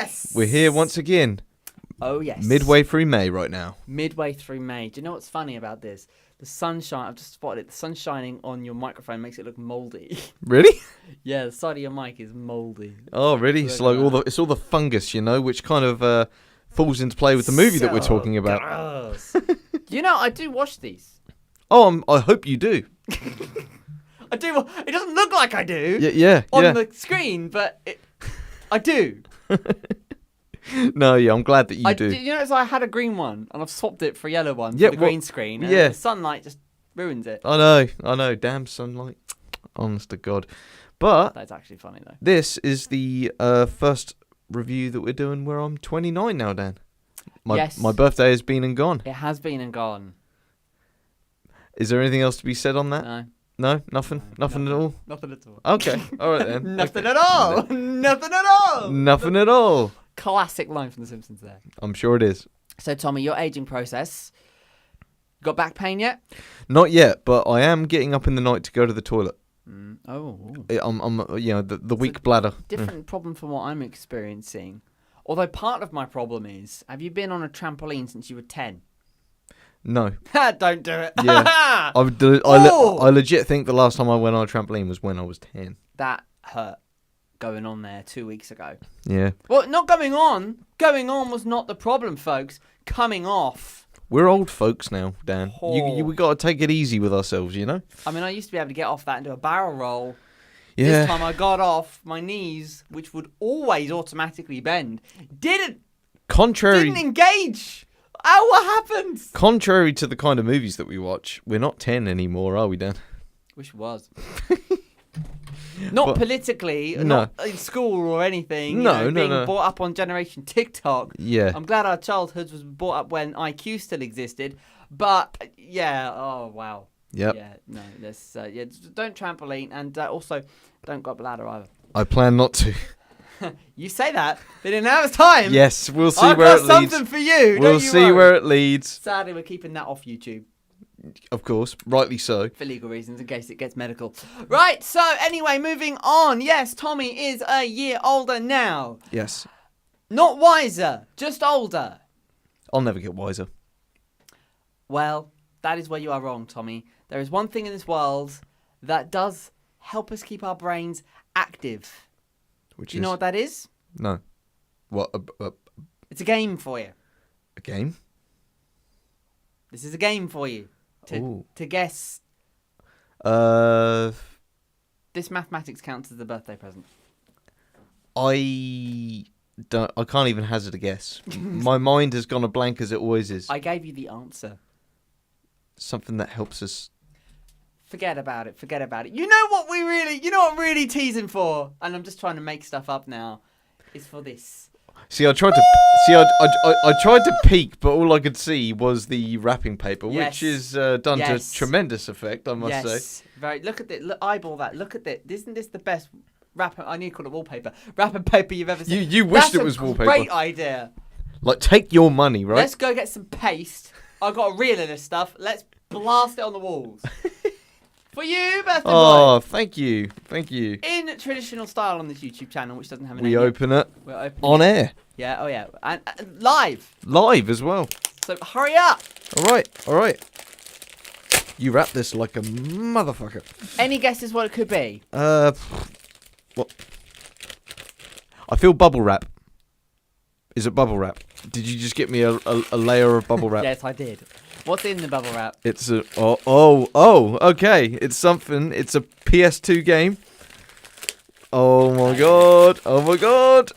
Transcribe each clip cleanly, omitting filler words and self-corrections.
yes! We're here once again. Oh, yes. Midway through May right now. Midway through May. Do you know what's funny about this? The sunshine, I've just spotted it. The sun shining on your microphone makes it look mouldy. Really? Yeah, the side of your mic is mouldy. Oh, really? It's like all the fungus, which kind of falls into play with the movie that we're talking about. Gross. I do watch these. Oh, I hope you do. I do. It doesn't look like I do. Yeah. On the screen, but I do. No, yeah, I'm glad that you do. You notice I had a green one and I've swapped it for a yellow one for the green screen. And the sunlight just ruins it. I know. Damn sunlight. Honest to God. But that's actually funny though. This is the first review that we're doing where I'm 29 now, Dan. My birthday has been and gone. It has been and gone. Is there anything else to be said on that? No. No? Nothing at all? Nothing at all. Okay. All right then. Nothing at all. Nothing at all. Nothing at all. Classic line from The Simpsons there. I'm sure it is. So, Tommy, your aging process. Got back pain yet? Not yet, but I am getting up in the night to go to the toilet. Oh. I'm the weak bladder. Different problem from what I'm experiencing. Although part of my problem is, have you been on a trampoline since you were 10? No. Don't do it. Yeah. I legit think the last time I went on a trampoline was when I was 10. That hurt. Going on there 2 weeks ago. Yeah. Well, not going on. Going on was not the problem, folks. Coming off. We're old folks now, Dan. Oh. We got to take it easy with ourselves, I mean, I used to be able to get off that and do a barrel roll. Yeah. This time I got off my knees, which would always automatically bend. Didn't engage. Oh, what happened? Contrary to the kind of movies that we watch, we're not 10 anymore, are we, Dan? Wish it was. Not politically, not in school or anything. Being brought up on Generation TikTok. Yeah. I'm glad our childhood was brought up when IQ still existed. But, yeah, oh, wow. Yep. Yeah, no, don't trampoline and also don't go up a ladder either. I plan not to. You say that, but now it's time. Yes, we'll see I've where it got leads. something for you. We'll see where it leads. Sadly, we're keeping that off YouTube. Of course, rightly so. For legal reasons, in case it gets medical. Right, so anyway, moving on. Yes, Tommy is a year older now. Yes. Not wiser, just older. I'll never get wiser. Well, that is where you are wrong, Tommy. There is one thing in this world that does help us keep our brains active. Do you know what that is? No. What? It's a game for you. A game? This is a game for you. To guess. This mathematics counts as a birthday present. I can't even hazard a guess. My mind has gone a blank as it always is. I gave you the answer. Something that helps us. Forget about it. You know what I'm really teasing for, and I'm just trying to make stuff up now, is for this. See, I tried to peek, but all I could see was the wrapping paper, which is done to tremendous effect, I must say. Very. Look at it. Eyeball that. Look at it. Isn't this the best wrapper? I need to call it wallpaper. Wrapping paper you've ever seen. You wished it was wallpaper. Great idea. Like, take your money, right? Let's go get some paste. I've got a reel of this stuff. Let's blast it on the walls. For you, birthday boy. Oh, thank you. In traditional style on this YouTube channel, which doesn't have a name. We open it We're opening on air. Yeah, oh yeah. And live. Live as well. So hurry up. All right. You wrap this like a motherfucker. Any guesses what it could be? What? I feel bubble wrap. Is it bubble wrap? Did you just get me a layer of bubble wrap? Yes, I did. What's in the bubble wrap? It's okay. It's something. It's a PS2 game. Oh my god.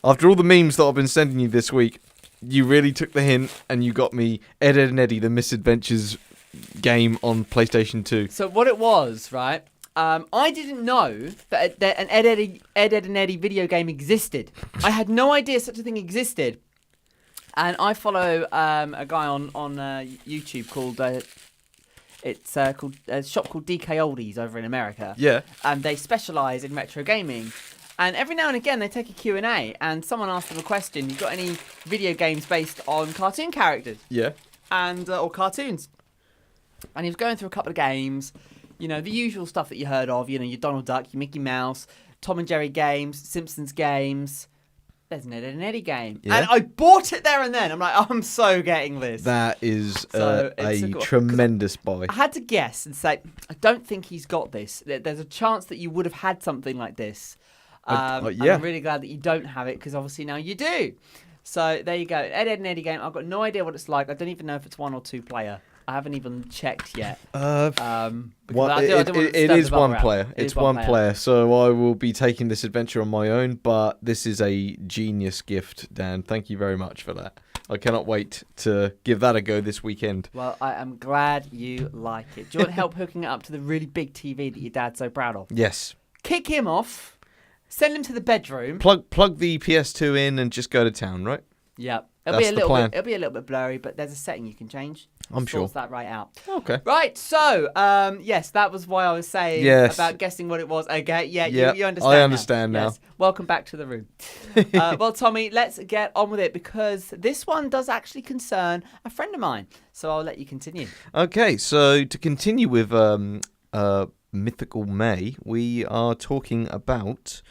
After all the memes that I've been sending you this week, you really took the hint and you got me Ed, Edd and Eddy, the Misadventures game on PlayStation 2. So what it was, right? I didn't know that an Ed, Edd and Eddy video game existed. I had no idea such a thing existed. And I follow a guy on YouTube called called a shop called DK Oldies over in America. Yeah. And they specialise in retro gaming. And every now and again they take a Q&A and someone asked them a question. You got any video games based on cartoon characters? Yeah. And or cartoons? And he was going through a couple of games. The usual stuff that you heard of. Your Donald Duck, your Mickey Mouse, Tom and Jerry games, Simpsons games. There's an Ed, Edd and Eddie game. Yeah. And I bought it there and then. I'm like, oh, I'm so getting this. That is So a it's tremendous buy. I had to guess and say, I don't think he's got this. There's a chance that you would have had something like this. And I'm really glad that you don't have it because obviously now you do. So there you go. Ed, Edd and Eddie game. I've got no idea what it's like. I don't even know if it's 1 or 2 player. I haven't even checked yet. It is one player. It's one player. So I will be taking this adventure on my own. But this is a genius gift, Dan. Thank you very much for that. I cannot wait to give that a go this weekend. Well, I am glad you like it. Do you want help hooking it up to the really big TV that your dad's so proud of? Yes. Kick him off. Send him to the bedroom. Plug the PS2 in and just go to town, right? Yep. That's the plan. It'll be a little bit blurry, but there's a setting you can change. I'm sure. Sorts that right out. Okay. Right. So, yes, that was why I was saying about guessing what it was. Okay. Yeah. You understand. I understand now. Yes. Welcome back to the room. Well, Tommy, let's get on with it because this one does actually concern a friend of mine. So I'll let you continue. Okay. So to continue with Mythical May, we are talking about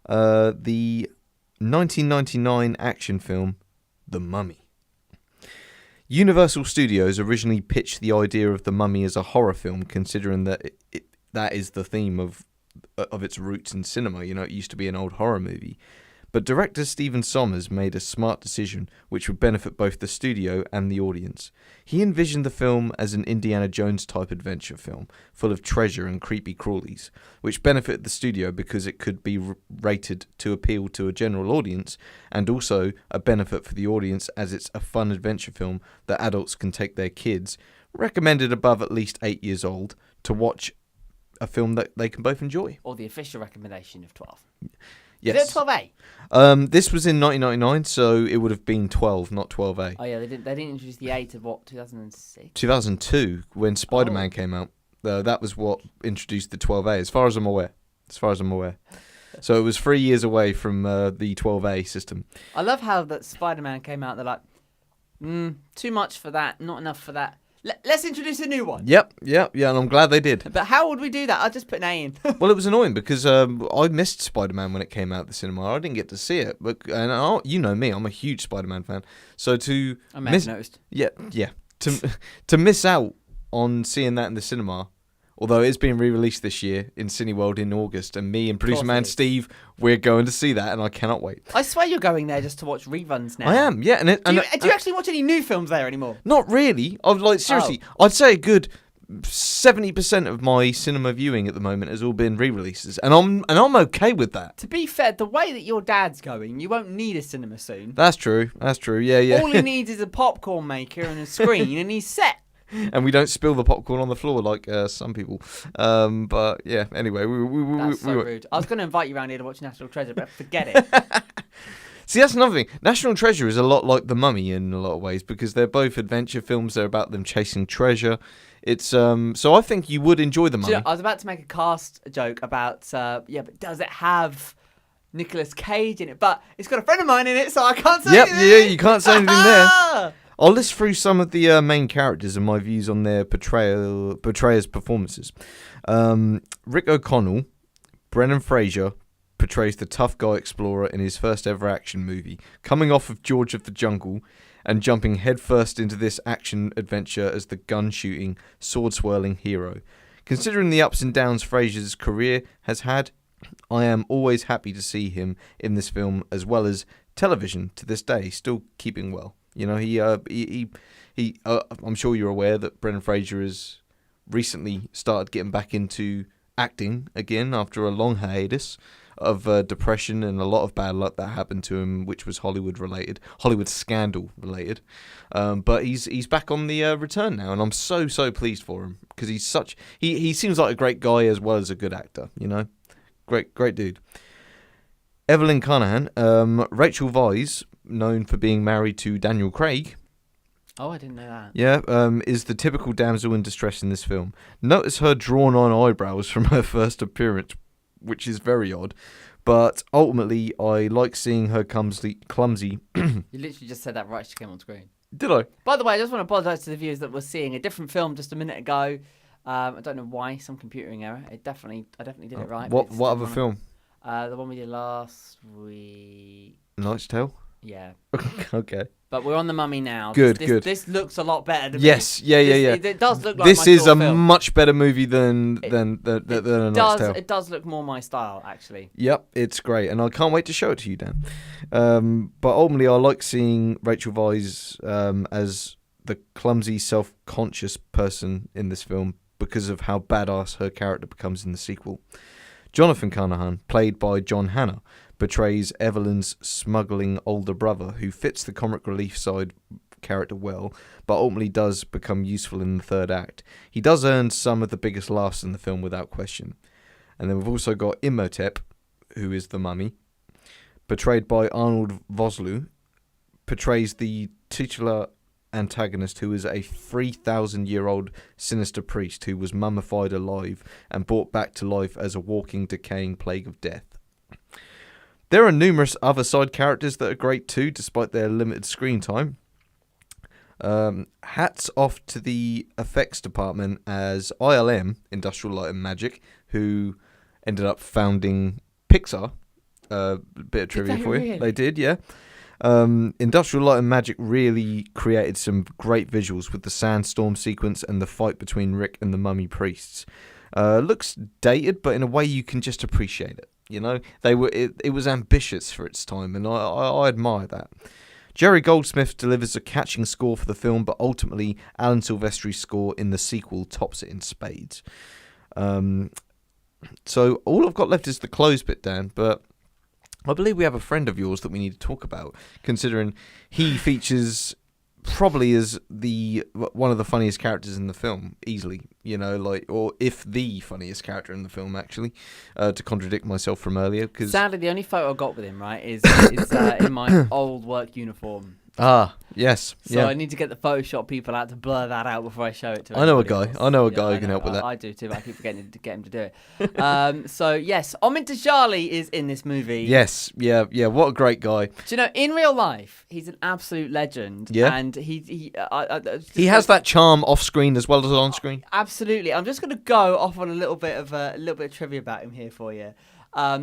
the 1999 action film The Mummy. Universal Studios originally pitched the idea of The Mummy as a horror film, considering that that is the theme of its roots in cinema. You know, it used to be an old horror movie. But director Stephen Sommers made a smart decision which would benefit both the studio and the audience. He envisioned the film as an Indiana Jones type adventure film, full of treasure and creepy crawlies, which benefited the studio because it could be rated to appeal to a general audience, and also a benefit for the audience as it's a fun adventure film that adults can take their kids, recommended above at least 8 years old, to watch a film that they can both enjoy. Or the official recommendation of 12. Yes. Is it 12A? This was in 1999, so it would have been 12, not 12A. Oh yeah, they didn't introduce the A to what, 2006? 2002, when Spider-Man came out. That was what introduced the 12A, as far as I'm aware. So it was 3 years away from the 12A system. I love how that Spider-Man came out. They're like, too much for that, not enough for that. Let's introduce a new one. Yep, and I'm glad they did. But how would we do that? I'll just put an A in. Well, it was annoying because I missed Spider-Man when it came out at the cinema. I didn't get to see it, you know me, I'm a huge Spider-Man fan. So I may have noticed. Yeah. To miss out on seeing that in the cinema, although it's being re-released this year in Cineworld in August, and me and producer man Steve, we're going to see that, and I cannot wait. I swear you're going there just to watch reruns now. I am, yeah. Do you actually watch any new films there anymore? Not really. Seriously, I'd say a good 70% of my cinema viewing at the moment has all been re-releases, and I'm okay with that. To be fair, the way that your dad's going, you won't need a cinema soon. That's true. Yeah. All he needs is a popcorn maker and a screen, and he's set. And we don't spill the popcorn on the floor like some people. But yeah, anyway. That's so rude. I was going to invite you around here to watch National Treasure, but forget it. See, that's another thing. National Treasure is a lot like The Mummy in a lot of ways because they're both adventure films. They're about them chasing treasure. It's so I think you would enjoy The Mummy. You know, I was about to make a cast joke about, but does it have Nicolas Cage in it? But it's got a friend of mine in it, so I can't say anything. Yeah, you can't say anything there. I'll list through some of the main characters and my views on their portrayers' performances. Rick O'Connell, Brendan Fraser, portrays the tough guy explorer in his first ever action movie, coming off of George of the Jungle and jumping headfirst into this action adventure as the gun-shooting, sword-swirling hero. Considering the ups and downs Fraser's career has had, I am always happy to see him in this film as well as television to this day, still keeping well. You know, he I'm sure you're aware that Brendan Fraser has recently started getting back into acting again after a long hiatus of depression and a lot of bad luck that happened to him, which was Hollywood scandal related. But he's back on the return now, and I'm so pleased for him because he seems like a great guy as well as a good actor. You know, great dude. Evelyn Carnahan, Rachel Weisz, known for being married to Daniel Craig. Oh, I didn't know that. Yeah, is the typical damsel in distress in this film. Notice her drawn-on eyebrows from her first appearance, which is very odd. But ultimately, I like seeing her clumsy. You literally just said that right as she came on screen. Did I? By the way, I just want to apologise to the viewers that were seeing a different film just a minute ago. I don't know why, some computering error. I definitely did it right. What other film? The one we did last week. Knight's Tale. Yeah. Okay. But we're on the Mummy now. Good, this, good. This looks a lot better than Yes, yeah. It does look like this my is sort a of film. much better movie than A Knight's Tale. It does look more my style, actually. Yep, it's great, and I can't wait to show it to you, Dan. But ultimately, I like seeing Rachel Weisz as the clumsy, self-conscious person in this film because of how badass her character becomes in the sequel. Jonathan Carnahan, played by John Hannah, portrays Evelyn's smuggling older brother, who fits the comic relief side character well, but ultimately does become useful in the third act. He does earn some of the biggest laughs in the film without question. And then we've also got Imhotep, who is the mummy, portrayed by Arnold Vosloo, portrays the titular antagonist, who is a 3,000-year-old sinister priest who was mummified alive and brought back to life as a walking, decaying plague of death. There are numerous other side characters that are great too, despite their limited screen time. Hats off to the effects department as ILM, Industrial Light and Magic, who ended up founding Pixar. Bit of trivia for you. Really? They did, yeah. Industrial Light and Magic really created some great visuals with the sandstorm sequence and the fight between Rick and the mummy priests. Looks dated, but in a way you can just appreciate it. You know, it was ambitious for its time, and I admire that. Jerry Goldsmith delivers a catching score for the film, but ultimately Alan Silvestri's score in the sequel tops it in spades. So all I've got left is the close bit, Dan, but I believe we have a friend of yours that we need to talk about, considering he features probably as one of the funniest characters in the film, easily, you know, like, or if the funniest character in the film, actually, to contradict myself from earlier. Cause Sadly, the only photo I got with him, right, is in my old work uniform. Ah, yes. So yeah. I need to get the Photoshop people out to blur that out before I show it to I know a everybody guy. else. I know a guy who can help with that. I do too, but I keep forgetting to get him to do it. So, yes, Omid Djalali is in this movie. Yes, yeah. What a great guy. Do you know, in real life, he's an absolute legend. Yeah. And he has that charm off screen as well as on screen. Absolutely. I'm just going to go off on a little bit of trivia about him here for you.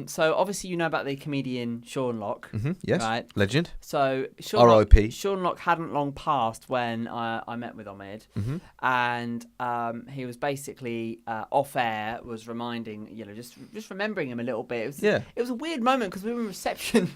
So obviously you know about the comedian Sean Locke. Mm-hmm, yes, right? Legend. So R.I.P. Sean Locke hadn't long passed when I met with Omid, and he was basically off air, was reminding, just remembering him a little bit. It was a weird moment because we were in reception,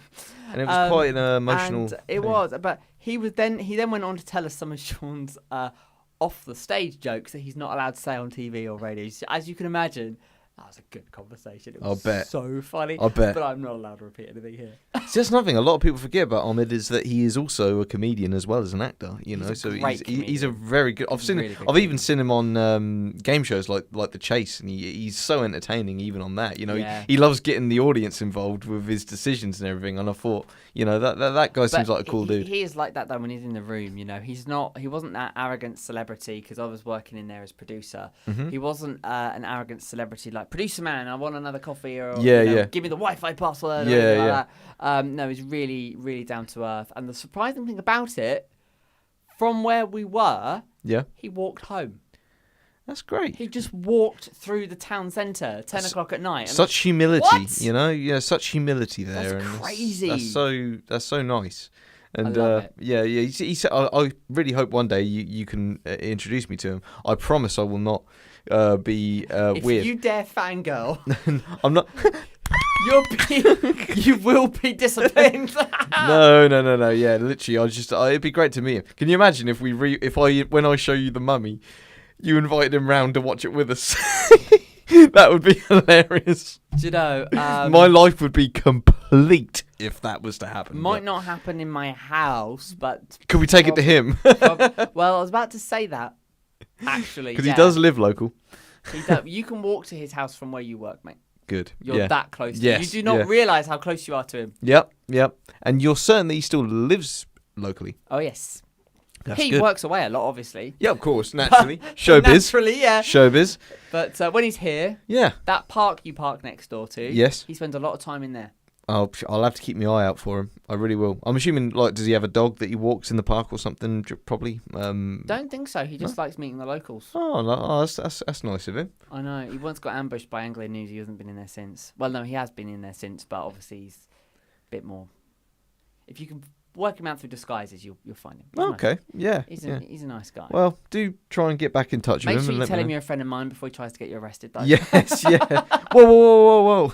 and it was quite an emotional. And it was, but he then went on to tell us some of Sean's off the stage jokes that he's not allowed to say on TV or radio. As you can imagine. That was a good conversation. It was so funny. I bet. But I'm not allowed to repeat anything here. It's just nothing. A lot of people forget about Omid is that he is also a comedian as well as an actor. You know, so he's a very good. I've even seen him on game shows like The Chase, and he's so entertaining even on that. You know, he loves getting the audience involved with his decisions and everything. And I thought, that guy seems like a cool dude. He is like that though when he's in the room. You know, he wasn't that arrogant celebrity because I was working in there as producer. Mm-hmm. He wasn't an arrogant celebrity like producer man. I want another coffee or give me the Wi-Fi password. Like that. No, he's really, really down to earth. And the surprising thing about it, from where we were, he walked home. That's great. He just walked through the town centre, 10 o'clock at night. Such humility, what? Yeah, such humility there. That's crazy. That's so nice. And I love it. He said, I really hope one day you can introduce me to him. I promise I will not be if weird. If you dare fangirl, I'm not. You will be disciplined. No. Yeah, literally, it'd be great to meet him. Can you imagine if when I show you the Mummy, you invited him round to watch it with us? That would be hilarious. Do you know? My life would be complete if that was to happen. Might not happen in my house, but could we take it to him? Well, I was about to say that. Actually, because he does live local. You can walk to his house from where you work, mate. Good. You're that close to him. You do not realise how close you are to him. Yep. And you're certain that he still lives locally. Oh, yes. That's he good. works away a lot, obviously. Yeah, of course, naturally. Showbiz. Naturally, yeah. Showbiz. But when he's here, that park you park next door to, yes, he spends a lot of time in there. I'll have to keep my eye out for him. I really will. I'm assuming, like, does he have a dog that he walks in the park or something? Probably. Don't think so. He just likes meeting the locals. Oh, no, that's nice of him. I know. He once got ambushed by Anglia News. He hasn't been in there since. Well, no, he has been in there since, but obviously he's a bit more. If you can work him out through disguises, you'll find him. He's Okay, nice. yeah. He's a nice guy. Well, do try and get back in touch Make with him. sure and you let tell me him know. you're a friend of mine before he tries to get you arrested, though. Yes, yeah. Whoa.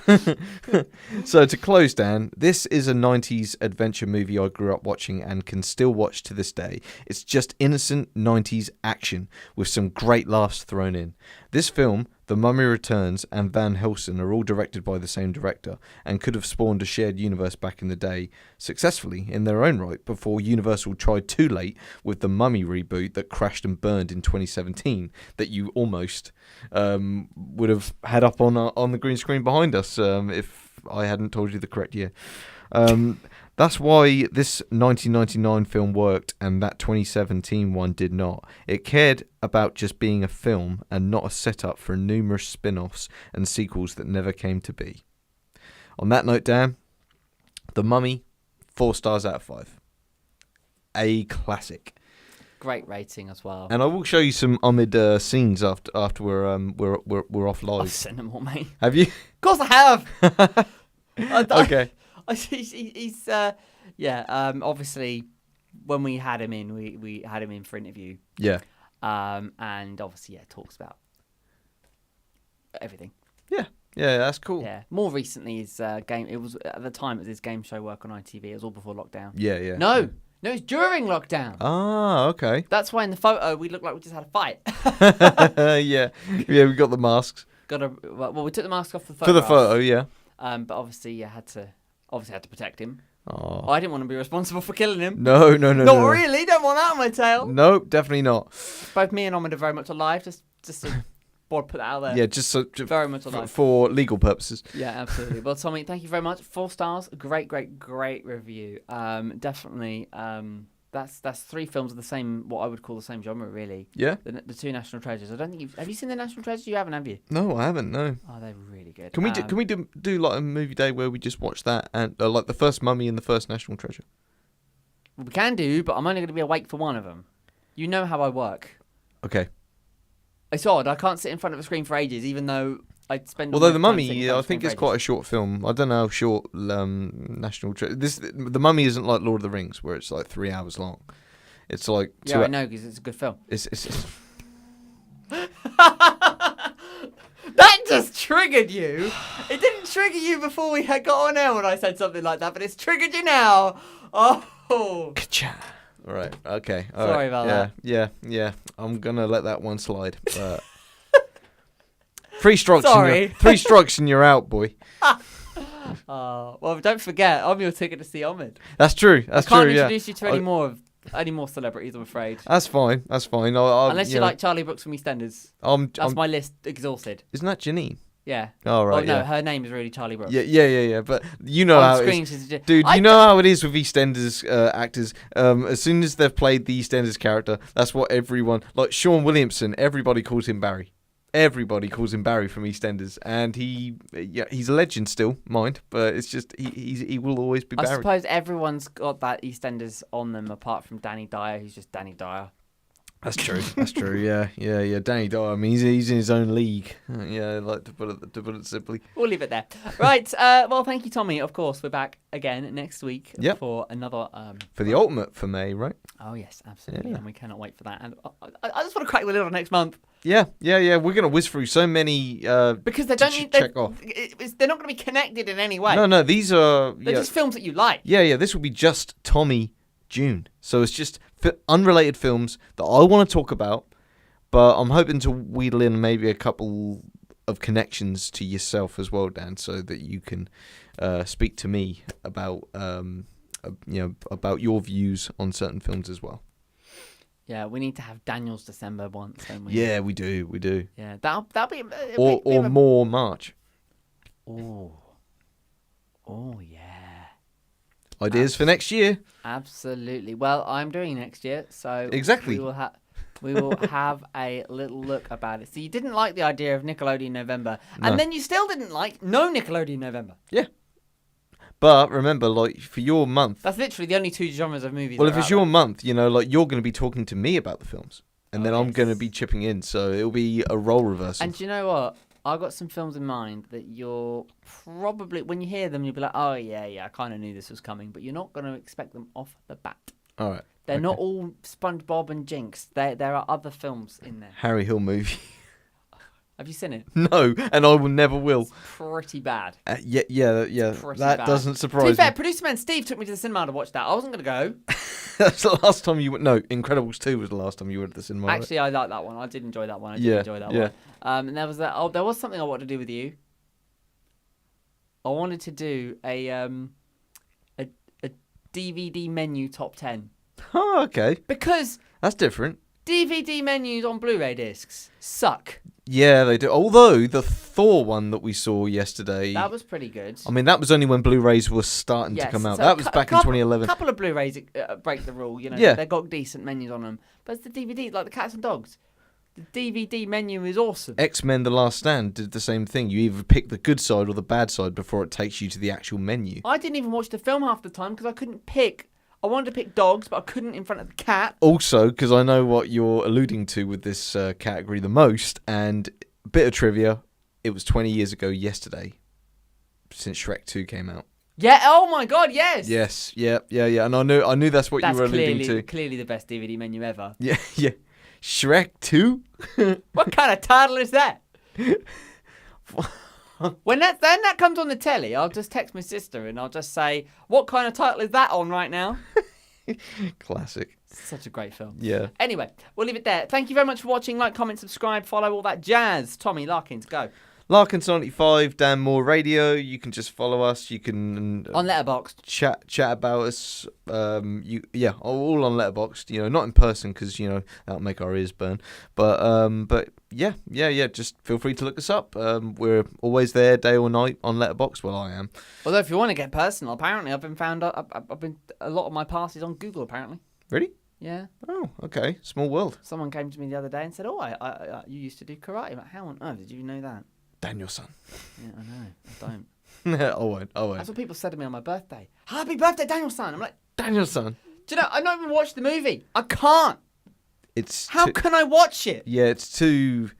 So to close, Dan, this is a 90s adventure movie I grew up watching and can still watch to this day. It's just innocent 90s action with some great laughs thrown in. This film, The Mummy Returns and Van Helsing are all directed by the same director and could have spawned a shared universe back in the day successfully in their own right before Universal tried too late with the Mummy reboot that crashed and burned in 2017 that you almost would have had up on the green screen behind us if I hadn't told you the correct year. That's why this 1999 film worked and that 2017 one did not. It cared about just being a film and not a setup for numerous spin-offs and sequels that never came to be. On that note, Dan, The Mummy, 4 stars out of 5. A classic. Great rating as well. And I will show you some Ahmed scenes after we're off live. I've sent them all, mate. Have you? Of course I have. Okay. He's obviously when we had him in, we had him in for interview. Yeah. And obviously, talks about everything. Yeah, that's cool. Yeah. More recently, his game. It was at the time it was his game show work on ITV. It was all before lockdown. Yeah. No, it's during lockdown. Ah, okay. That's why in the photo we looked like we just had a fight. Yeah, we got the masks We took the mask off for the photo. for the photo. Yeah. But obviously, had to protect him. Oh. I didn't want to be responsible for killing him. No. Not really. Don't want that on my tail. No, definitely not. Both me and Ahmed are very much alive. Just to put that out there. Yeah, just Very much alive. for legal purposes. Yeah, absolutely. Well, Tommy, thank you very much. 4 stars. Great review. Definitely. That's 3 films of the same, what I would call the same genre, really. Yeah. The 2 National Treasures. I don't think have you seen the National Treasures? You haven't, have you? No, I haven't. No. Oh, they're really good. Can we do like a movie day where we just watch that and like the first Mummy and the first National Treasure? Well, we can do, but I'm only going to be awake for one of them. You know how I work. Okay. It's odd. I can't sit in front of a screen for ages, even though I spend. Although the Mummy, I think it's quite a short film. I don't know how short National Treasure. The Mummy isn't like Lord of the Rings, where it's like 3 hours long. It's like I know because it's a good film. It's That just triggered you. It didn't trigger you before we had got on air when I said something like that, but it's triggered you now. Oh. Ka-cha. All right. Okay. Sorry about that. Yeah. I'm gonna let that one slide. 3 strikes. Sorry. 3 strikes and you're out, boy. Well, don't forget, I'm your ticket to see Ahmed. That's true. I can't introduce you to any more celebrities, I'm afraid. That's fine. Unless you like Charlie Brooks from EastEnders. That's my list exhausted. Isn't that Janine? Yeah. Oh, right. No, her name is really Charlie Brooks. Yeah. But you know how it is. Dude, you know how it is with EastEnders actors. As soon as they've played the EastEnders character, that's what everyone... Like Sean Williamson, everybody calls him Barry. Everybody calls him Barry from EastEnders. And he's a legend still, mind. But it's just, he will always be Barry. I suppose everyone's got that EastEnders on them, apart from Danny Dyer, who's just Danny Dyer. That's true. Yeah. Danny Dyer. I mean, he's in his own league. Yeah, like to put it simply. We'll leave it there. Right. Well, thank you, Tommy. Of course, we're back again next week for another. For the ultimate for May, right? Oh yes, absolutely, and we cannot wait for that. And I just want to crack the lid on next month. Yeah. We're gonna whiz through so many. Because they don't need check off. They're not going to be connected in any way. No. These are. They're just films that you like. Yeah. This will be just Tommy June. So it's just unrelated films that I want to talk about, but I'm hoping to wheedle in maybe a couple of connections to yourself as well, Dan, so that you can speak to me about about your views on certain films as well. Yeah, we need to have Daniel's December once, don't we? Yeah, we do. Yeah, that'll be or more March. Oh yeah. Ideas for next year. Absolutely. Well, I'm doing next year, so exactly. We will have a little look about it. So you didn't like the idea of Nickelodeon November, and then you still didn't like no Nickelodeon November. Yeah. But remember, like, for your month... That's literally the only 2 genres of movies. Well, that if are it's out your there. month, you know, like, you're going to be talking to me about the films. And then I'm going to yes. be chipping in. So it'll be a role reversal. And do you know what? I've got some films in mind that you're probably, when you hear them, you'll be like, oh, yeah, I kind of knew this was coming. But you're not going to expect them off the bat. All right. They're not all SpongeBob and Jinx. There are other films in there. Harry Hill movie. Have you seen it? No, and I will never will. It's pretty bad. Yeah. Pretty That bad. doesn't To surprise be me. fair, producer man Steve took me to the cinema to watch that. I wasn't going to go. That's the last time you went. No, Incredibles 2 was the last time you went to the cinema. Actually, I like that one. I did enjoy that one. I did enjoy that one. And there was that. Oh, there was something I wanted to do with you. I wanted to do a DVD menu top 10 Oh, okay. because That's different. DVD menus on Blu-ray discs suck. Yeah, they do. Although the Thor one that we saw yesterday, That was pretty good. I mean, that was only when Blu-rays were starting to come out. That was back in 2011. A couple of Blu-rays break the rule. You know, Yeah. they've got decent menus on them. But it's the DVD, like the Cats and Dogs. The DVD menu is awesome. X-Men: The Last Stand did the same thing. You either pick the good side or the bad side before it takes you to the actual menu. I didn't even watch the film half the time because I couldn't pick. I wanted to pick dogs, but I couldn't in front of the cat. Also, because I know what you're alluding to with this category the most, and bit of trivia, it was 20 years ago yesterday since Shrek 2 came out. Yeah. Oh my God. Yes. Yes. Yeah. And I knew that's what That's you were alluding to. clearly the best DVD menu ever. Yeah. Shrek 2? What kind of title is that? When that comes on the telly, I'll just text my sister and I'll just say, "What kind of title is that on right now?" Classic. Such a great film. Yeah. Anyway, we'll leave it there. Thank you very much for watching. Like, comment, subscribe, follow, all that jazz. Tommy Larkins, go. Larkins95, Dan Moore Radio. You can just follow us. You can On Letterboxd. chat about us. All on Letterboxd. You know, not in person because that'll make our ears burn. But yeah. Just feel free to look us up. We're always there, day or night, on Letterboxd. Well, I am. Although, if you want to get personal, apparently I've been found. I've been a lot of my past is on Google. Apparently. Really? Yeah. Oh, okay. Small world. Someone came to me the other day and said, "Oh, you used to do karate." I'm like, how on earth did you know that? Daniel-san. Yeah, I know. I don't. I won't. That's what people said to me on my birthday. Happy birthday, Daniel-san. I'm like, Daniel-san. do you know? I don't even watch the movie. I can't. How Too, can I watch it? yeah, it's too.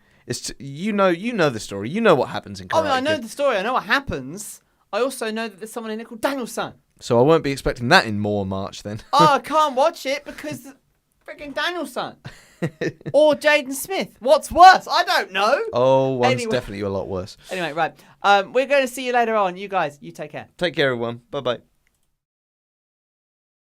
You know the story. You know what happens in Karate I know Kid. the story. I know what happens. I also know that there's someone in it called Daniel-san. So I won't be expecting that in more March then. Oh, I can't watch it because freaking Daniel-san. Or Jaden Smith. What's worse? I don't know. Oh, one's Anyway. definitely a lot worse. Anyway, right. We're going to see you later on. You guys, you take care. Take care, everyone. Bye-bye.